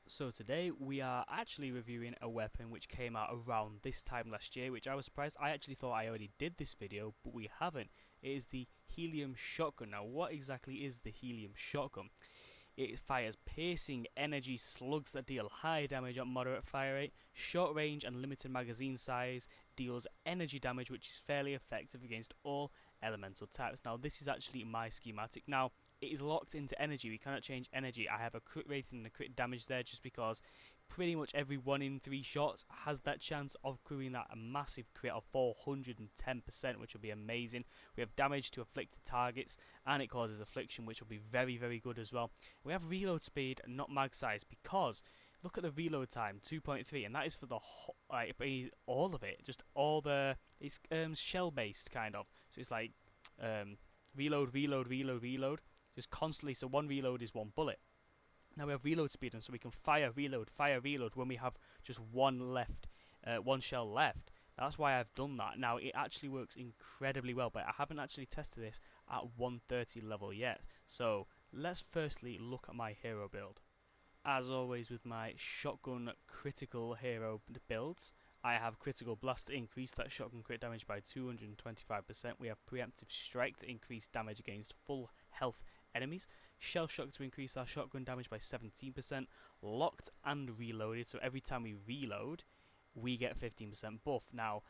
So today we are actually reviewing a weapon which came out around this time last year, which I was surprised. I actually thought I already did this video, but we haven't. It is the HELIUM shotgun. Now what exactly is the HELIUM shotgun? It fires piercing energy slugs that deal high damage at moderate fire rate, short range and limited magazine size, deals energy damage which is fairly effective against all elemental types. Now this is actually my schematic. Now it is locked into energy, we cannot change energy. I have a crit rating and a crit damage there just because pretty much every 1 in 3 shots has that chance of crewing that a massive crit of 410%, which will be amazing. We have damage to afflicted targets and it causes affliction, which will be very good as well. We have reload speed and not mag size because look at the reload time, 2.3, and that is for the all of it, just all the it's shell based kind of. So it's like reload, just constantly. So one reload is one bullet. Now we have reload speed, and so we can fire, reload when we have just one left, one shell left. That's why I've done that. Now it actually works incredibly well, but I haven't actually tested this at 130 level yet. So let's firstly look at my hero build. As always with my shotgun critical hero builds, I have critical blast to increase that shotgun crit damage by 225%. We have preemptive strike to increase damage against full health enemies. Shell shock to increase our shotgun damage by 17%. Locked and reloaded, so every time we reload, we get 15% buff. Now,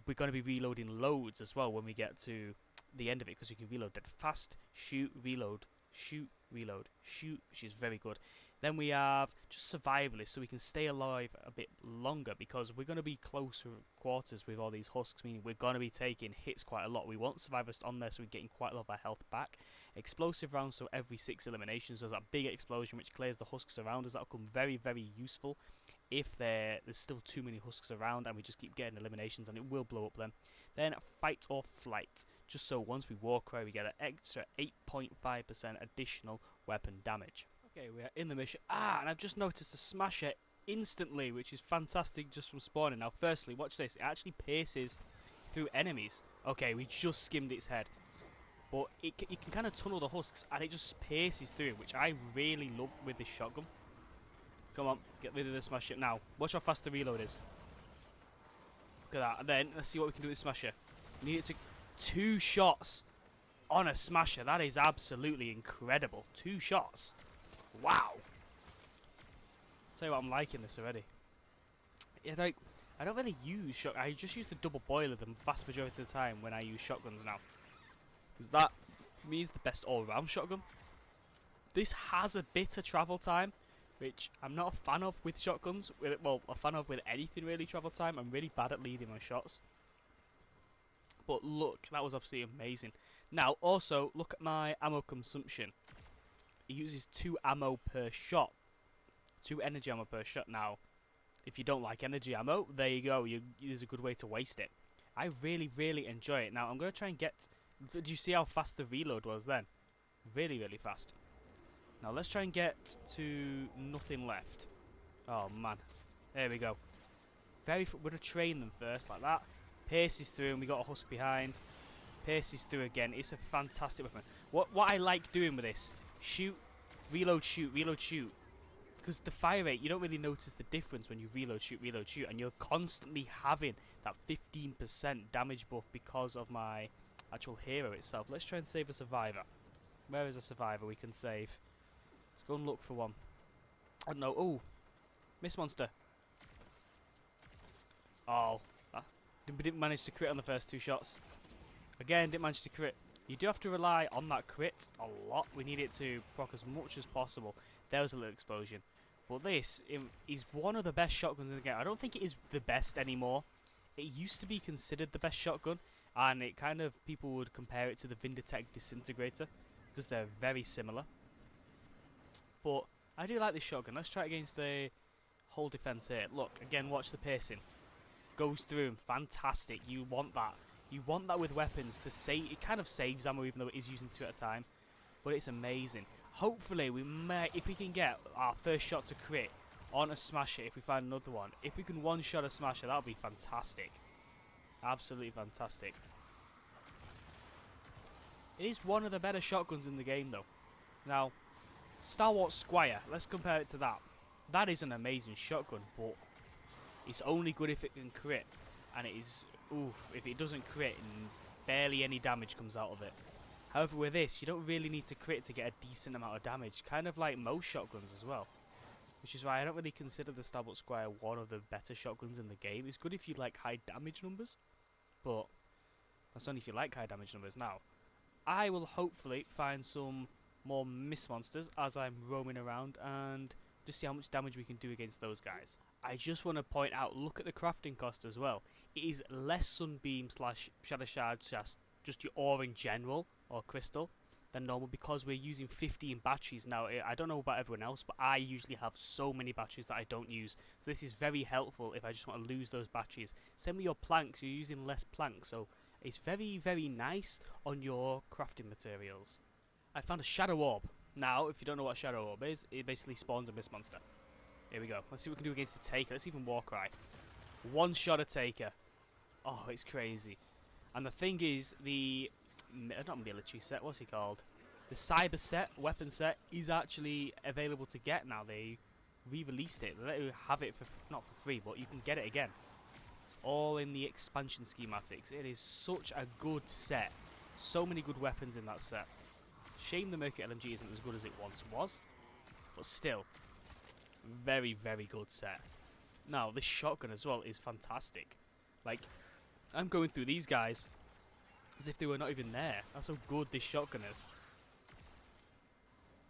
we're going to be reloading loads as well when we get to the end of it, because you can reload dead fast, shoot, reload, shoot, reload, shoot, which is very good. Then we have just survivalist, so we can stay alive a bit longer because we're going to be closer quarters with all these husks, meaning we're going to be taking hits quite a lot. We want survivalist on there so we're getting quite a lot of our health back. Explosive rounds, so every 6 eliminations there's that big explosion which clears the husks around us. That'll come very useful if there's still too many husks around and we just keep getting eliminations, and it will blow up them. Then fight or flight, just so once we walk away we get an extra 8.5% additional weapon damage. Okay, we are in the mission. And I've just noticed a smasher instantly, which is fantastic just from spawning. Now firstly, watch this, it actually pierces through enemies. Okay, we just skimmed its head, but it can kind of tunnel the husks and it just pierces through, which I really love with this shotgun. Come on, get rid of the smasher. Now, watch how fast the reload is. Look at that. And then, let's see what we can do with the smasher. We need it to 2 shots on a smasher. That is absolutely incredible. 2 shots. Wow. Tell you what, I'm liking this already. It's like, I don't really use shotgun. I just use the double boiler the vast majority of the time when I use shotguns now. Because that, for me, is the best all-round shotgun. This has a bit of travel time, which I'm not a fan of with shotguns. Well, a fan of with anything really, travel time. I'm really bad at leading my shots. But look, that was absolutely amazing. Now, also, look at my ammo consumption. It uses 2 ammo per shot. 2 energy ammo per shot. Now, if you don't like energy ammo, there you go. There's a good way to waste it. I really enjoy it. Now, I'm going to try and get... Did you see how fast the reload was then? Really fast. Now let's try and get to nothing left. Oh man, there we go. We're going to train them first like that. Pierces through, and we got a husk behind. Pierces through again. It's a fantastic weapon. What I like doing with this: shoot, reload, shoot, reload, shoot. Because the fire rate, you don't really notice the difference when you reload, shoot, and you're constantly having that 15% damage buff because of my actual hero itself. Let's try and save a survivor. Where is a survivor we can save? Let's go and look for one. I don't know. Oh, Miss Monster. Oh, we didn't manage to crit on the first 2 shots. Again, didn't manage to crit. You do have to rely on that crit a lot. We need it to proc as much as possible. There was a little explosion. But this is one of the best shotguns in the game. I don't think it is the best anymore. It used to be considered the best shotgun, and it kind of, people would compare it to the Vindertech Disintegrator because they're very similar. But I do like this shotgun. Let's try it against a whole defense here. Look, again, watch the piercing. Goes through him. Fantastic. You want that. You want that with weapons to save. It kind of saves ammo even though it is using 2 at a time. But it's amazing. Hopefully, we may, if we can get our first shot to crit on a smasher, if we find another one. If we can one-shot a smasher, that would be fantastic. Absolutely fantastic. It is one of the better shotguns in the game though. Now, Star Wars Squire, let's compare it to that. that is an amazing shotgun, but it's only good if it can crit, and it is, oof, if it doesn't crit, barely any damage comes out of it. However, with this, you don't really need to crit to get a decent amount of damage, kind of like most shotguns as well. Which is why I don't really consider the Starbucks Squire one of the better shotguns in the game. It's good if you like high damage numbers, but that's only if you like high damage numbers. Now, I will hopefully find some more mist monsters as I'm roaming around and just see how much damage we can do against those guys. I just want to point out, look at the crafting cost as well. It is less sunbeam slash shadow shard, just your ore in general, or crystal, than normal, because we're using 15 batteries. Now, I don't know about everyone else, but I usually have so many batteries that I don't use. So this is very helpful if I just want to lose those batteries. Same with your planks, you're using less planks, so it's very, very nice on your crafting materials. I found a shadow orb. Now, if you don't know what a shadow orb is, it basically spawns a mist monster. Here we go. Let's see what we can do against the Taker. Let's even Warcry. One shot a Taker. Oh, it's crazy. And the thing is, the not military set, what's it called? The cyber set, weapon set, is actually available to get now. They re-released it. They let you have it for, not for free, but you can get it again. It's all in the expansion schematics. It is such a good set. So many good weapons in that set. Shame the Mercury LMG isn't as good as it once was, but still, very, very good set. Now, this shotgun as well is fantastic. Like, I'm going through these guys as if they were not even there. That's how good this shotgun is.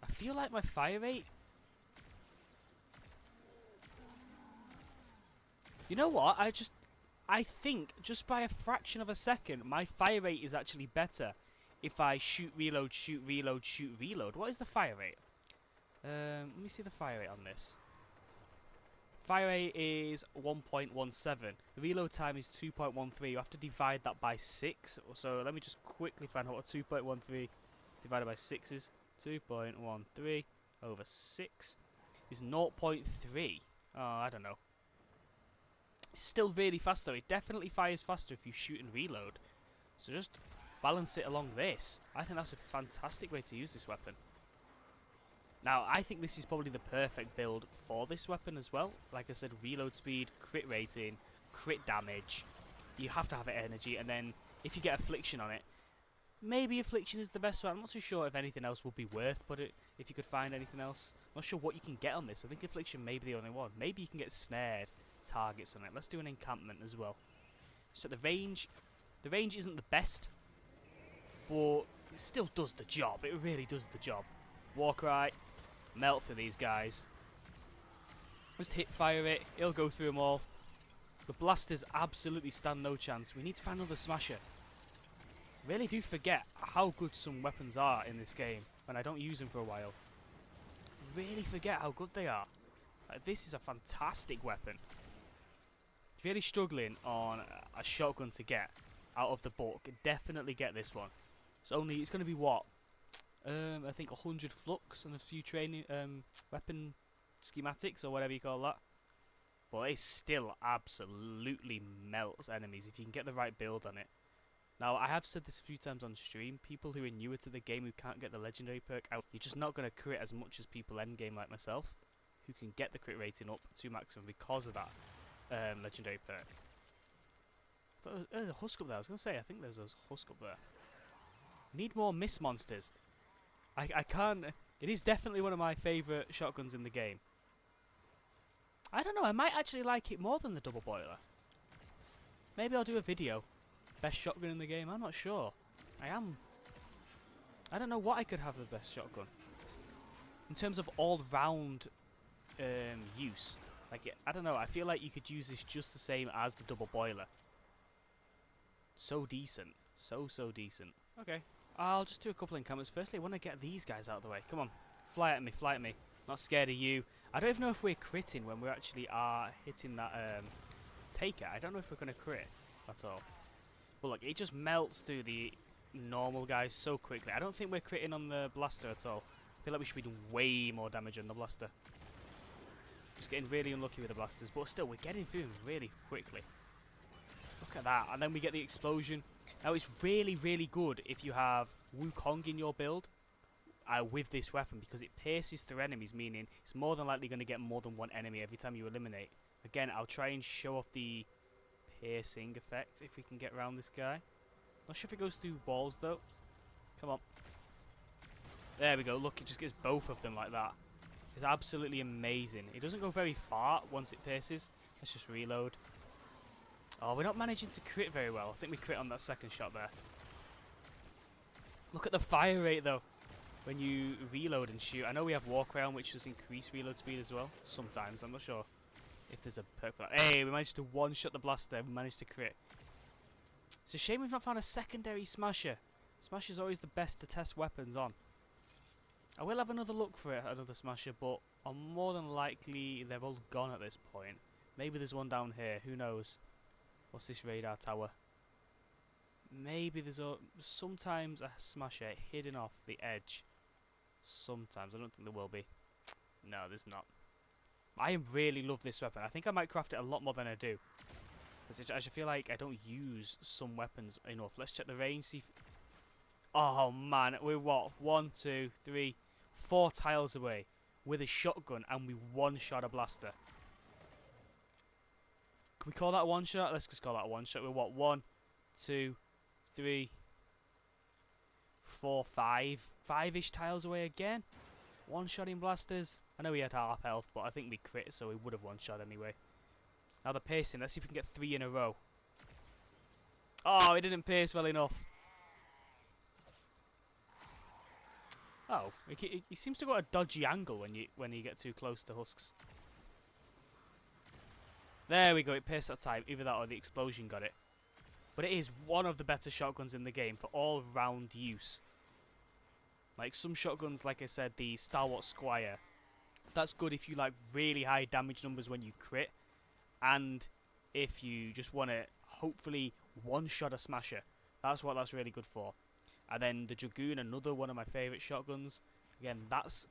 I feel like my fire rate... You know what? I think, just by a fraction of a second, my fire rate is actually better if I shoot, reload, shoot, reload, shoot, reload. What is the fire rate? Let me see the fire rate on this. Fire rate is 1.17. The reload time is 2.13. You have to divide that by 6. So let me just quickly find out what 2.13 divided by 6 is. 2.13 over 6 is 0.3. Oh, I don't know. It's still really fast though. It definitely fires faster if you shoot and reload. So just balance it along this. I think that's a fantastic way to use this weapon. Now, I think this is probably the perfect build for this weapon as well. Like I said, reload speed, crit rating, crit damage. You have to have energy, and then if you get Affliction on it, maybe Affliction is the best one. I'm not too sure if anything else would be worth, but if you could find anything else. I'm not sure what you can get on this. I think Affliction may be the only one. Maybe you can get snared targets on it. Let's do an encampment as well. So the range isn't the best, but it still does the job. It really does the job. Warcry. Melt for these guys. Just hit fire it. It'll go through them all. The blasters absolutely stand no chance. We need to find another smasher. Really do forget how good some weapons are in this game when I don't use them for a while. Really forget how good they are. Like, this is a fantastic weapon. If you're really struggling on a shotgun to get out of the book, definitely get this one. It's going to be what? I think 100 flux and a few training weapon schematics or whatever you call that. But it still absolutely melts enemies if you can get the right build on it. Now, I have said this a few times on stream. People who are newer to the game who can't get the legendary perk out, you're just not going to crit as much as people endgame like myself, who can get the crit rating up to maximum because of that legendary perk. There's a husk up there. I was going to say, I think there's a husk up there. Need more mist monsters. I can't... It is definitely one of my favourite shotguns in the game. I don't know, I might actually like it more than the double boiler. Maybe I'll do a video. Best shotgun in the game, I'm not sure. I don't know what I could have the best shotgun. In terms of all-round use. Like, I don't know, I feel like you could use this just the same as the double boiler. So decent. So decent. Okay. I'll just do a couple of encampments. Firstly, I want to get these guys out of the way. Come on. Fly at me, fly at me. Not scared of you. I don't even know if we're critting when we actually are hitting that Taker. I don't know if we're going to crit at all. But look, it just melts through the normal guys so quickly. I don't think we're critting on the blaster at all. I feel like we should be doing way more damage on the blaster. Just getting really unlucky with the blasters. But still, we're getting through them really quickly. Look at that. And then we get the explosion. Now, it's really, really good if you have Wukong in your build. with this weapon because it pierces through enemies, meaning it's more than likely going to get more than one enemy every time you eliminate. Again, I'll try and show off the piercing effect if we can get around this guy. Not sure if it goes through walls though. Come on. There we go. Look, it just gets both of them like that. It's absolutely amazing. It doesn't go very far once it pierces. Let's just reload. Oh, we're not managing to crit very well. I think we crit on that second shot there. Look at the fire rate though when you reload and shoot. I know we have War Crown, which does increase reload speed as well. Sometimes. I'm not sure if there's a perk for that. Hey, we managed to one-shot the blaster. We managed to crit. It's a shame we've not found a secondary smasher. Smasher's always the best to test weapons on. I will have another look for another smasher, but I'm more than likely they're all gone at this point. Maybe there's one down here. Who knows? What's this radar tower? Maybe there's sometimes a smasher hidden off the edge. Sometimes. I don't think there will be. No, there's not. I really love this weapon. I think I might craft it a lot more than I do. I just feel like I don't use some weapons enough. Let's check the range. See if... Oh man, we're what? 1, 2, 3, 4 tiles away with a shotgun, and we one-shot a blaster. Can we call that a one-shot? Let's just call that a one-shot. We're what? 1, 2, 3, 4, 5. 5-ish tiles away again. One-shotting blasters. I know we had half health, but I think we crit, so we would have one-shot anyway. Now the piercing. Let's see if we can get 3 in a row. Oh, it didn't pierce well enough. Oh, he seems to go at a dodgy angle when you get too close to husks. There we go. It pierced that time. Either that or the explosion got it. But it is one of the better shotguns in the game for all-round use. Like some shotguns, like I said, the Star Wars Squire. That's good if you like really high damage numbers when you crit. And if you just want to hopefully one-shot a smasher. That's what that's really good for. And then the Dragoon, another one of my favourite shotguns. Again, that's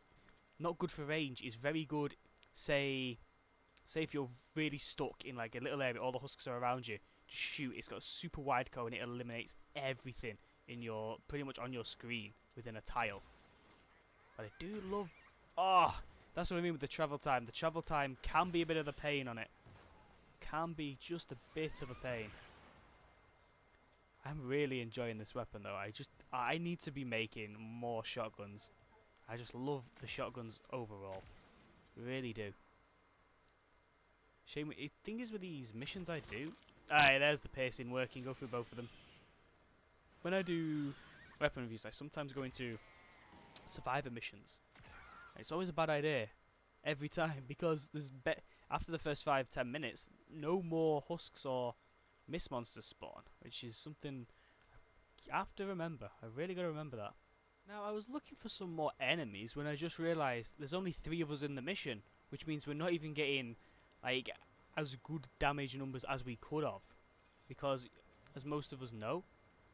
not good for range. It's very good, say if you're really stuck in like a little area, all the husks are around you. Just shoot. It's got a super wide cone. It eliminates everything in your pretty much on your screen within a tile. But I do love. Oh, that's what I mean with the travel time. The travel time can be a bit of a pain on it. Can be just a bit of a pain. I'm really enjoying this weapon though. I need to be making more shotguns. I just love the shotguns overall. Really do. Shame. The thing is with these missions I do. Aye, there's the piercing working. Go through both of them. When I do weapon reviews, I sometimes go into survivor missions. It's always a bad idea every time because there's after the first 5-10 minutes, no more husks or mist monsters spawn, which is something I have to remember. I really got to remember that. Now, I was looking for some more enemies when I just realised there's only 3 of us in the mission, which means we're not even getting like as good damage numbers as we could have, because as most of us know,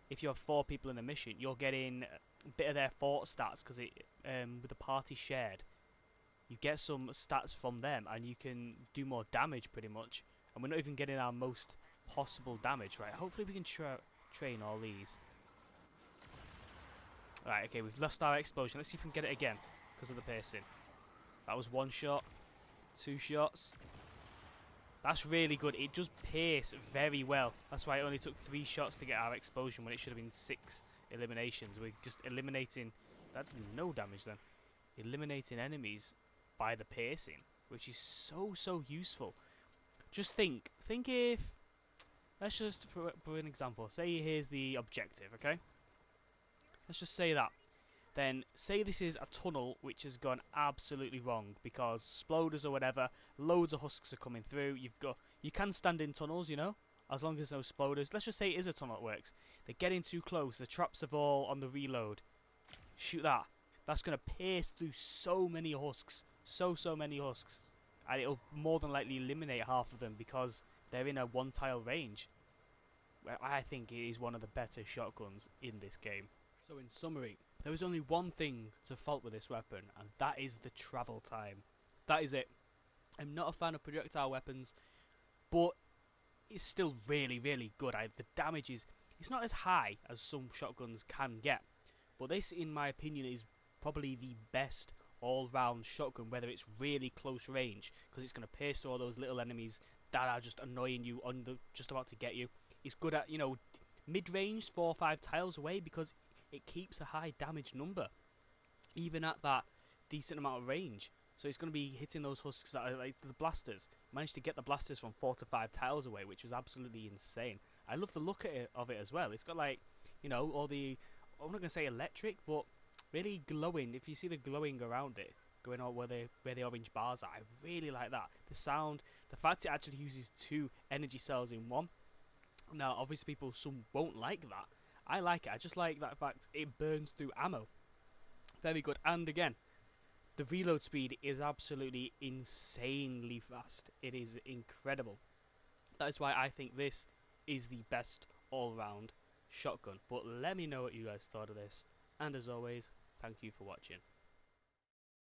if you have 4 people in the mission, you're getting a bit of their fort stats because it with the party shared, you get some stats from them and you can do more damage pretty much, and we're not even getting our most possible damage. Right, hopefully we can train all these. Right, okay, we've lost our explosion. Let's see if we can get it again because of the piercing. That was 1 shot, 2 shots. That's really good. It does pierce very well. That's why it only took 3 shots to get our explosion when it should have been 6 eliminations. We're just eliminating... That's no damage then. Eliminating enemies by the piercing, which is so useful. Just think if... Let's just, for an example, say here's the objective, okay? Let's just say that. Then, say this is a tunnel which has gone absolutely wrong because exploders or whatever, loads of husks are coming through. You can stand in tunnels, you know, as long as there's no exploders. Let's just say it is a tunnel that works. They're getting too close. The traps are all on the reload. Shoot that. That's going to pierce through so many husks. So many husks. And it'll more than likely eliminate half of them because they're in a 1-tile range. I think it is one of the better shotguns in this game. So in summary, there is only one thing to fault with this weapon, and that is the travel time. That is it. I'm not a fan of projectile weapons, but it's still really good. The damage is... It's not as high as some shotguns can get, but this, in my opinion, is probably the best all-round shotgun, whether it's really close range, because it's going to pierce through all those little enemies that are just annoying you, just about to get you. It's good at, mid-range, 4 or 5 tiles away, because it keeps a high damage number, even at that decent amount of range. So it's going to be hitting those husks that are like the blasters. Managed to get the blasters from 4 to 5 tiles away, which was absolutely insane. I love the look of it as well. It's got like, all the, I'm not going to say electric, but really glowing. If you see the glowing around it, going on where the orange bars are, I really like that. The sound, the fact it actually uses 2 energy cells in one. Now, obviously, some won't like that. I like it. I just like that fact it burns through ammo. Very good. And again, the reload speed is absolutely insanely fast. It is incredible. That is why I think this is the best all-round shotgun. But let me know what you guys thought of this. And as always, thank you for watching.